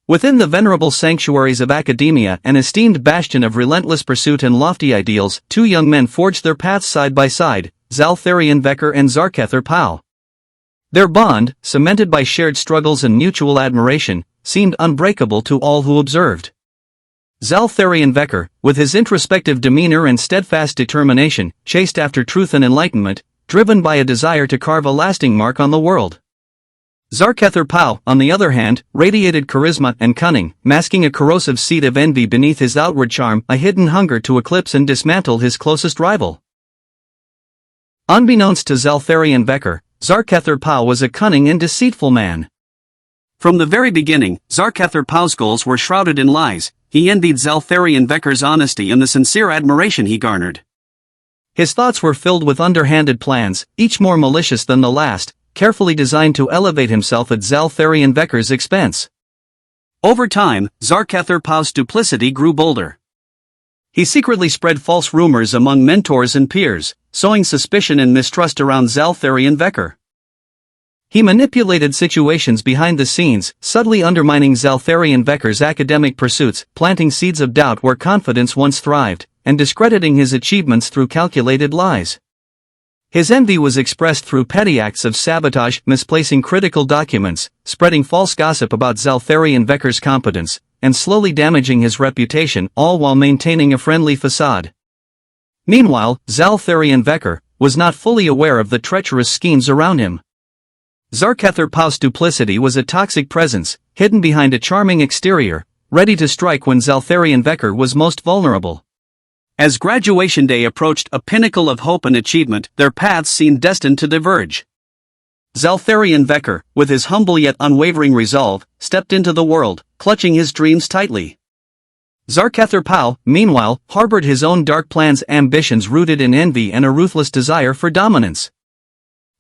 Within the venerable sanctuaries of academia, an esteemed bastion of relentless pursuit and lofty ideals, two young men forged their paths side by side, Zaltharian Vecker and Zarkether Pau. Their bond, cemented by shared struggles and mutual admiration, seemed unbreakable to all who observed. Zaltharian Vecker, with his introspective demeanor and steadfast determination, chased after truth and enlightenment, driven by a desire to carve a lasting mark on the world. Zarkether Pau, on the other hand, radiated charisma and cunning, masking a corrosive seed of envy beneath his outward charm, a hidden hunger to eclipse and dismantle his closest rival. Unbeknownst to Zaltharian Vecker, Zarkether Pau was a cunning and deceitful man. From the very beginning, Zarkether Pau's goals were shrouded in lies. He envied Zaltharian Vecker's honesty and the sincere admiration he garnered. His thoughts were filled with underhanded plans, each more malicious than the last, carefully designed to elevate himself at Zaltharian Vecker's expense. Over time, Zarkether Pau's duplicity grew bolder. He secretly spread false rumors among mentors and peers, sowing suspicion and mistrust around Zaltharian Vecker. He manipulated situations behind the scenes, subtly undermining Zaltharian Vecker's academic pursuits, planting seeds of doubt where confidence once thrived, and discrediting his achievements through calculated lies. His envy was expressed through petty acts of sabotage, misplacing critical documents, spreading false gossip about Zaltharian Vecker's competence, and slowly damaging his reputation, all while maintaining a friendly facade. Meanwhile, Zaltharian Vecker was not fully aware of the treacherous schemes around him. Zarkether Pau's duplicity was a toxic presence, hidden behind a charming exterior, ready to strike when Zaltharian Vecker was most vulnerable. As graduation day approached, a pinnacle of hope and achievement, their paths seemed destined to diverge. Zaltharian Vecker, with his humble yet unwavering resolve, stepped into the world, clutching his dreams tightly. Zarkether Pau, meanwhile, harbored his own dark plans, ambitions rooted in envy and a ruthless desire for dominance.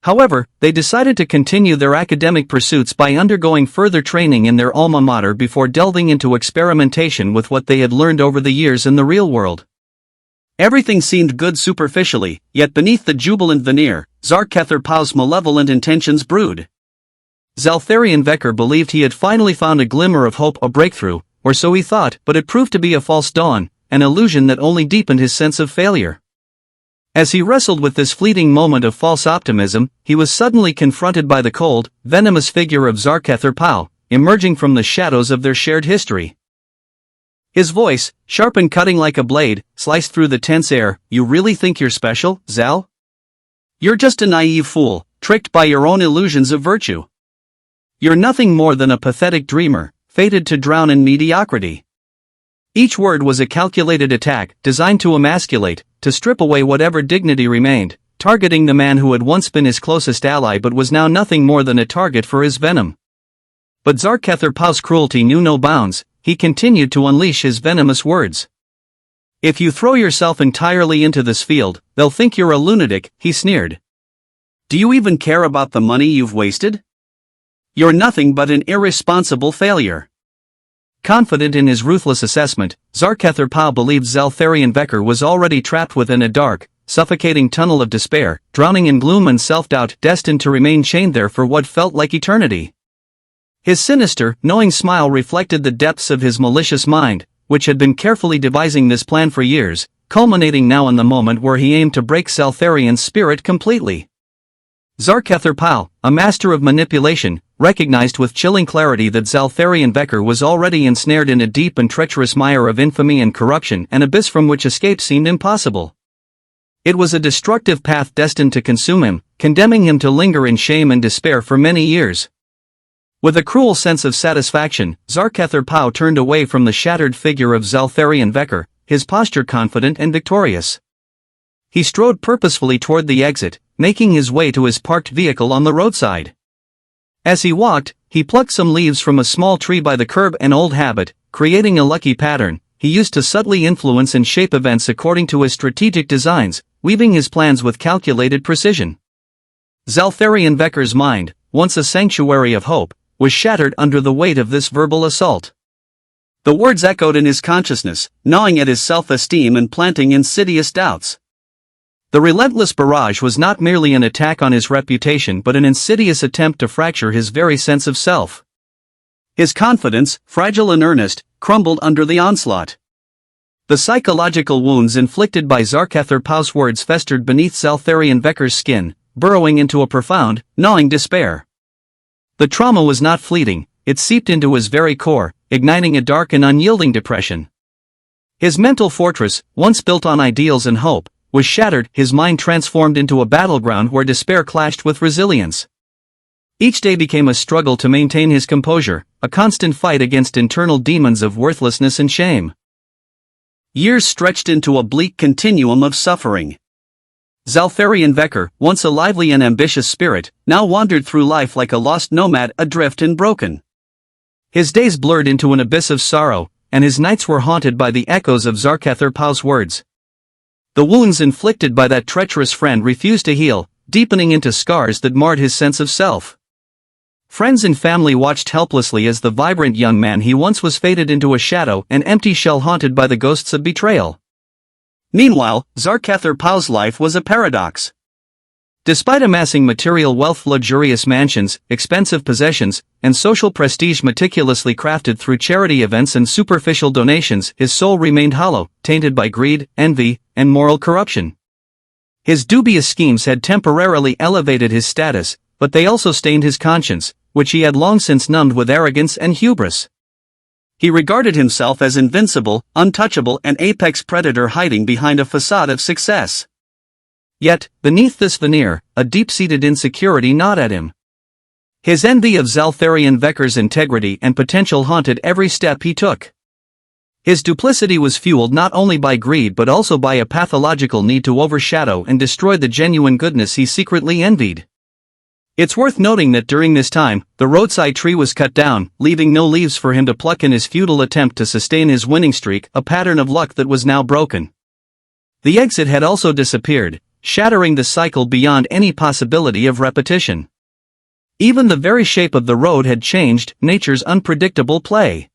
However, they decided to continue their academic pursuits by undergoing further training in their alma mater before delving into experimentation with what they had learned over the years in the real world. Everything seemed good superficially, yet beneath the jubilant veneer, Zarkether Pau's malevolent intentions brewed. Zaltharian Vecker believed he had finally found a glimmer of hope, a breakthrough, or so he thought, but it proved to be a false dawn, an illusion that only deepened his sense of failure. As he wrestled with this fleeting moment of false optimism, he was suddenly confronted by the cold, venomous figure of Zarkether Pau, emerging from the shadows of their shared history. His voice, sharp and cutting like a blade, sliced through the tense air. "You really think you're special, Zal? You're just a naive fool, tricked by your own illusions of virtue. You're nothing more than a pathetic dreamer, fated to drown in mediocrity." Each word was a calculated attack, designed to emasculate, to strip away whatever dignity remained, targeting the man who had once been his closest ally but was now nothing more than a target for his venom. But Zarkether Pau's cruelty knew no bounds. He continued to unleash his venomous words. "If you throw yourself entirely into this field, they'll think you're a lunatic," he sneered. "Do you even care about the money you've wasted? You're nothing but an irresponsible failure." Confident in his ruthless assessment, Zarkether Pau believed Zaltharian Vecker was already trapped within a dark, suffocating tunnel of despair, drowning in gloom and self-doubt, destined to remain chained there for what felt like eternity. His sinister, knowing smile reflected the depths of his malicious mind, which had been carefully devising this plan for years, culminating now in the moment where he aimed to break Zaltharian's spirit completely. Zarkether Pau, a master of manipulation, recognized with chilling clarity that Zaltharian Vecker was already ensnared in a deep and treacherous mire of infamy and corruption, an abyss from which escape seemed impossible. It was a destructive path destined to consume him, condemning him to linger in shame and despair for many years. With a cruel sense of satisfaction, Zarkether Pau turned away from the shattered figure of Zaltharian Vecker, his posture confident and victorious. He strode purposefully toward the exit, making his way to his parked vehicle on the roadside. As he walked, he plucked some leaves from a small tree by the curb, an old habit, creating a lucky pattern, he used to subtly influence and shape events according to his strategic designs, weaving his plans with calculated precision. Zaltharian Vecker's mind, once a sanctuary of hope, was shattered under the weight of this verbal assault. The words echoed in his consciousness, gnawing at his self-esteem and planting insidious doubts. The relentless barrage was not merely an attack on his reputation but an insidious attempt to fracture his very sense of self. His confidence, fragile and earnest, crumbled under the onslaught. The psychological wounds inflicted by Zarkathr Pau's words festered beneath Zaltharian Vecker's skin, burrowing into a profound, gnawing despair. The trauma was not fleeting, it seeped into his very core, igniting a dark and unyielding depression. His mental fortress, once built on ideals and hope, was shattered, his mind transformed into a battleground where despair clashed with resilience. Each day became a struggle to maintain his composure, a constant fight against internal demons of worthlessness and shame. Years stretched into a bleak continuum of suffering. Zaltharian Vecker, once a lively and ambitious spirit, now wandered through life like a lost nomad, adrift and broken. His days blurred into an abyss of sorrow, and his nights were haunted by the echoes of Zarkathr Pau's words. The wounds inflicted by that treacherous friend refused to heal, deepening into scars that marred his sense of self. Friends and family watched helplessly as the vibrant young man he once was faded into a shadow, an empty shell haunted by the ghosts of betrayal. Meanwhile, Zarkathr Pau's life was a paradox. Despite amassing material wealth, luxurious mansions, expensive possessions, and social prestige meticulously crafted through charity events and superficial donations, his soul remained hollow, tainted by greed, envy, and moral corruption. His dubious schemes had temporarily elevated his status, but they also stained his conscience, which he had long since numbed with arrogance and hubris. He regarded himself as invincible, untouchable, an apex predator hiding behind a facade of success. Yet, beneath this veneer, a deep-seated insecurity gnawed at him. His envy of Zaltharian Vecker's integrity and potential haunted every step he took. His duplicity was fueled not only by greed but also by a pathological need to overshadow and destroy the genuine goodness he secretly envied. It's worth noting that during this time, the roadside tree was cut down, leaving no leaves for him to pluck in his futile attempt to sustain his winning streak, a pattern of luck that was now broken. The exit had also disappeared, shattering the cycle beyond any possibility of repetition. Even the very shape of the road had changed, nature's unpredictable play.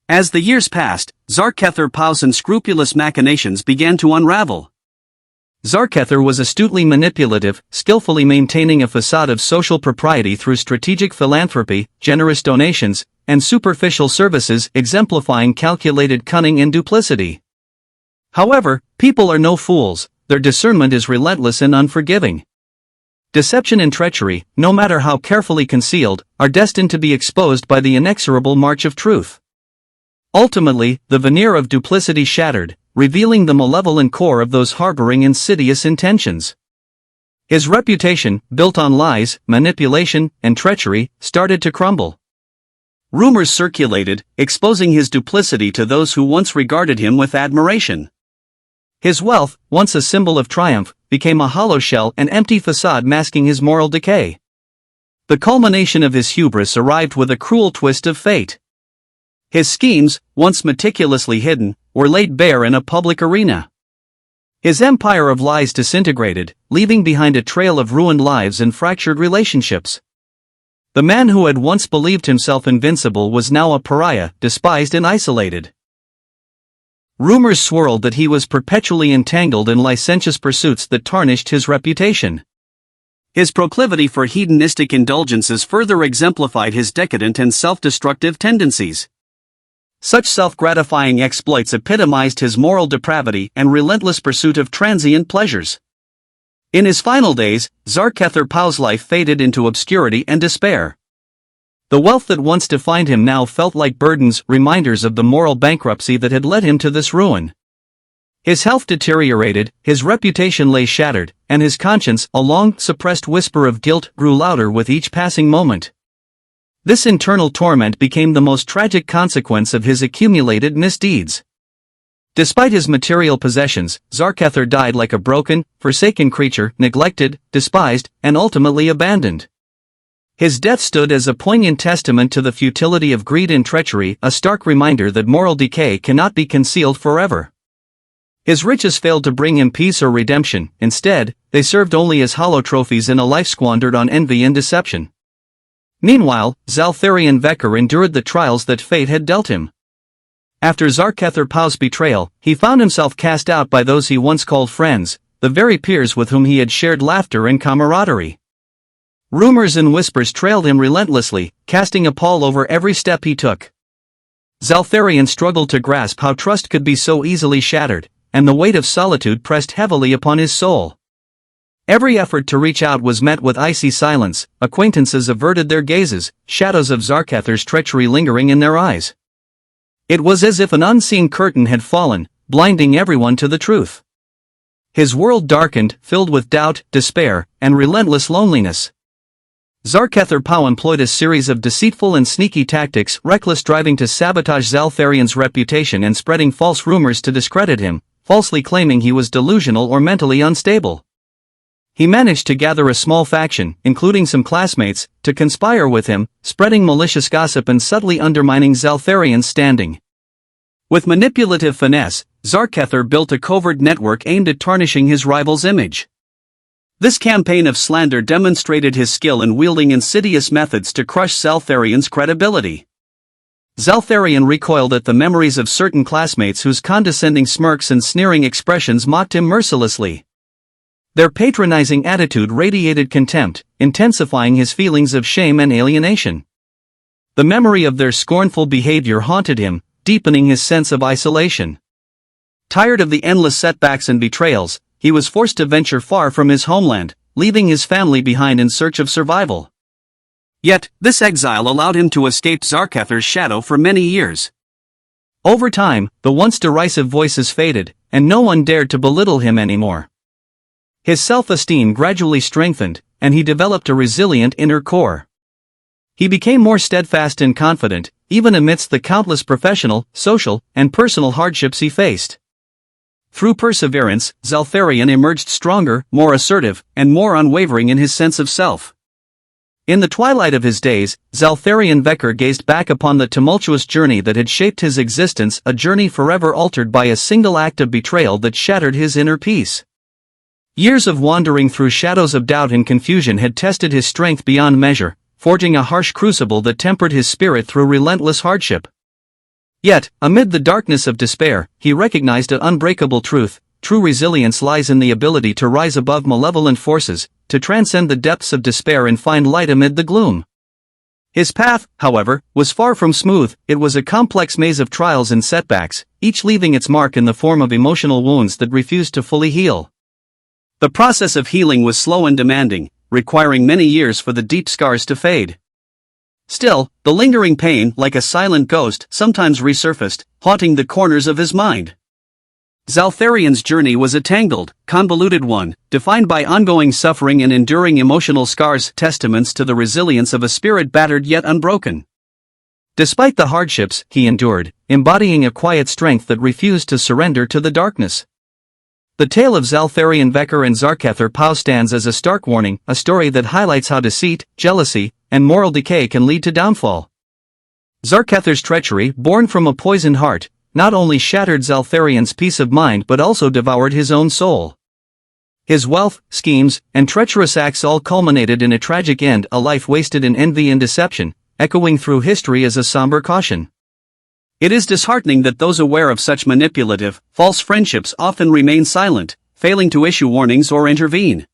As the years passed, Zarkathr Pau's unscrupulous machinations began to unravel. Zarkathr was astutely manipulative, skillfully maintaining a facade of social propriety through strategic philanthropy, generous donations, and superficial services, exemplifying calculated cunning and duplicity. However, people are no fools, their discernment is relentless and unforgiving. Deception and treachery, no matter how carefully concealed, are destined to be exposed by the inexorable march of truth. Ultimately, the veneer of duplicity shattered, revealing the malevolent core of those harboring insidious intentions. His reputation, built on lies, manipulation, and treachery, started to crumble. Rumors circulated, exposing his duplicity to those who once regarded him with admiration. His wealth, once a symbol of triumph, became a hollow shell, an empty facade masking his moral decay. The culmination of his hubris arrived with a cruel twist of fate. His schemes, once meticulously hidden, were laid bare in a public arena. His empire of lies disintegrated, leaving behind a trail of ruined lives and fractured relationships. The man who had once believed himself invincible was now a pariah, despised and isolated. Rumors swirled that he was perpetually entangled in licentious pursuits that tarnished his reputation. His proclivity for hedonistic indulgences further exemplified his decadent and self-destructive tendencies. Such self-gratifying exploits epitomized his moral depravity and relentless pursuit of transient pleasures. In his final days, Zarkathr Pau's life faded into obscurity and despair. The wealth that once defined him now felt like burdens, reminders of the moral bankruptcy that had led him to this ruin. His health deteriorated, his reputation lay shattered, and his conscience, a long-suppressed whisper of guilt, grew louder with each passing moment. This internal torment became the most tragic consequence of his accumulated misdeeds. Despite his material possessions, Zarkathr died like a broken, forsaken creature, neglected, despised, and ultimately abandoned. His death stood as a poignant testament to the futility of greed and treachery, a stark reminder that moral decay cannot be concealed forever. His riches failed to bring him peace or redemption, instead, they served only as hollow trophies in a life squandered on envy and deception. Meanwhile, Zaltharian Vecker endured the trials that fate had dealt him. After Zarkathr Pau's betrayal, he found himself cast out by those he once called friends, the very peers with whom he had shared laughter and camaraderie. Rumors and whispers trailed him relentlessly, casting a pall over every step he took. Zeltharion struggled to grasp how trust could be so easily shattered, and the weight of solitude pressed heavily upon his soul. Every effort to reach out was met with icy silence, acquaintances averted their gazes, shadows of Zarkathr's treachery lingering in their eyes. It was as if an unseen curtain had fallen, blinding everyone to the truth. His world darkened, filled with doubt, despair, and relentless loneliness. Zarkathr Pau employed a series of deceitful and sneaky tactics, reckless driving to sabotage Zaltharion's reputation and spreading false rumors to discredit him, falsely claiming he was delusional or mentally unstable. He managed to gather a small faction, including some classmates, to conspire with him, spreading malicious gossip and subtly undermining Zaltharion's standing. With manipulative finesse, Zarkathr built a covert network aimed at tarnishing his rival's image. This campaign of slander demonstrated his skill in wielding insidious methods to crush Zaltharion's credibility. Zaltharion recoiled at the memories of certain classmates whose condescending smirks and sneering expressions mocked him mercilessly. Their patronizing attitude radiated contempt, intensifying his feelings of shame and alienation. The memory of their scornful behavior haunted him, deepening his sense of isolation. Tired of the endless setbacks and betrayals, he was forced to venture far from his homeland, leaving his family behind in search of survival. Yet, this exile allowed him to escape Zarkathr's shadow for many years. Over time, the once derisive voices faded, and no one dared to belittle him anymore. His self-esteem gradually strengthened, and he developed a resilient inner core. He became more steadfast and confident, even amidst the countless professional, social, and personal hardships he faced. Through perseverance, Zaltharion emerged stronger, more assertive, and more unwavering in his sense of self. In the twilight of his days, Zaltharion Vekker gazed back upon the tumultuous journey that had shaped his existence, a journey forever altered by a single act of betrayal that shattered his inner peace. Years of wandering through shadows of doubt and confusion had tested his strength beyond measure, forging a harsh crucible that tempered his spirit through relentless hardship. Yet, amid the darkness of despair, he recognized an unbreakable truth: true resilience lies in the ability to rise above malevolent forces, to transcend the depths of despair and find light amid the gloom. His path, however, was far from smooth. It was a complex maze of trials and setbacks, each leaving its mark in the form of emotional wounds that refused to fully heal. The process of healing was slow and demanding, requiring many years for the deep scars to fade. Still, the lingering pain, like a silent ghost, sometimes resurfaced, haunting the corners of his mind. Zaltharion's journey was a tangled, convoluted one, defined by ongoing suffering and enduring emotional scars, testaments to the resilience of a spirit battered yet unbroken. Despite the hardships he endured, embodying a quiet strength that refused to surrender to the darkness. The tale of Zaltharion Vekker and Zarkathr Pau stands as a stark warning, a story that highlights how deceit, jealousy, and moral decay can lead to downfall. Zarkathr's treachery, born from a poisoned heart, not only shattered Zaltharion's peace of mind but also devoured his own soul. His wealth, schemes, and treacherous acts all culminated in a tragic end, a life wasted in envy and deception, echoing through history as a somber caution. It is disheartening that those aware of such manipulative, false friendships often remain silent, failing to issue warnings or intervene.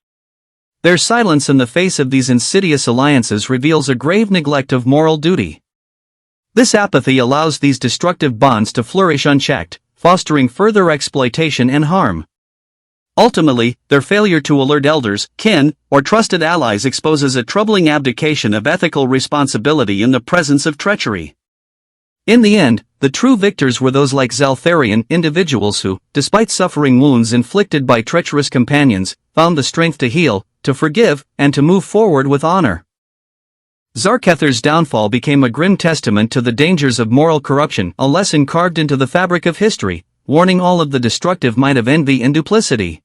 Their silence in the face of these insidious alliances reveals a grave neglect of moral duty. This apathy allows these destructive bonds to flourish unchecked, fostering further exploitation and harm. Ultimately, their failure to alert elders, kin, or trusted allies exposes a troubling abdication of ethical responsibility in the presence of treachery. In the end, the true victors were those like Zaltharion, individuals who, despite suffering wounds inflicted by treacherous companions, found the strength to heal, to forgive, and to move forward with honor. Zarkathr's downfall became a grim testament to the dangers of moral corruption, a lesson carved into the fabric of history, warning all of the destructive might of envy and duplicity.